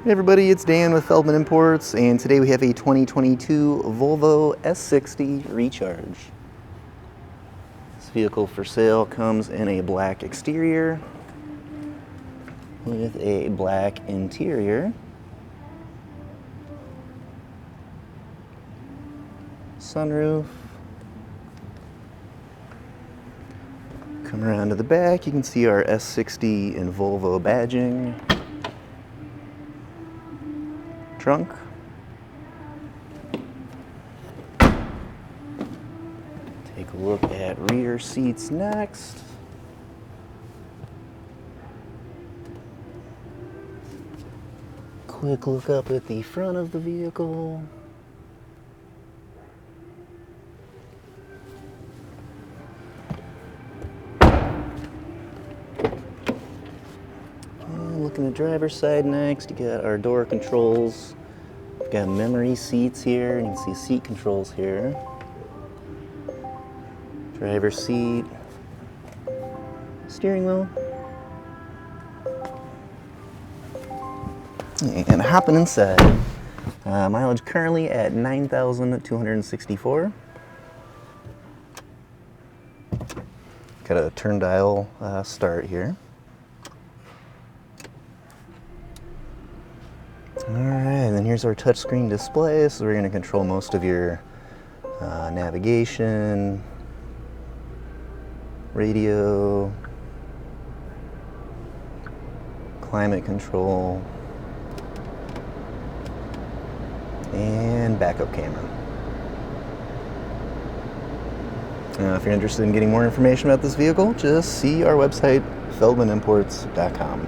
Hey everybody, it's Dan with Feldmann Imports, and today we have a 2022 Volvo S60 Recharge. This vehicle for sale comes in a black exterior with a black interior. Sunroof. Come around to the back, you can see our S60 and Volvo badging. Trunk. Take a look at rear seats next. Quick look up at the front of the vehicle. Looking at the driver's side next, you got our door controls. We've got memory seats here, and you can see seat controls here. Driver's seat, steering wheel. And hopping inside. Mileage currently at 9,264. Got a turn dial start here. Alright, and then here's our touchscreen display, so we're going to control most of your navigation, radio, climate control, and backup camera. If you're interested in getting more information about this vehicle, just see our website, feldmanimports.com.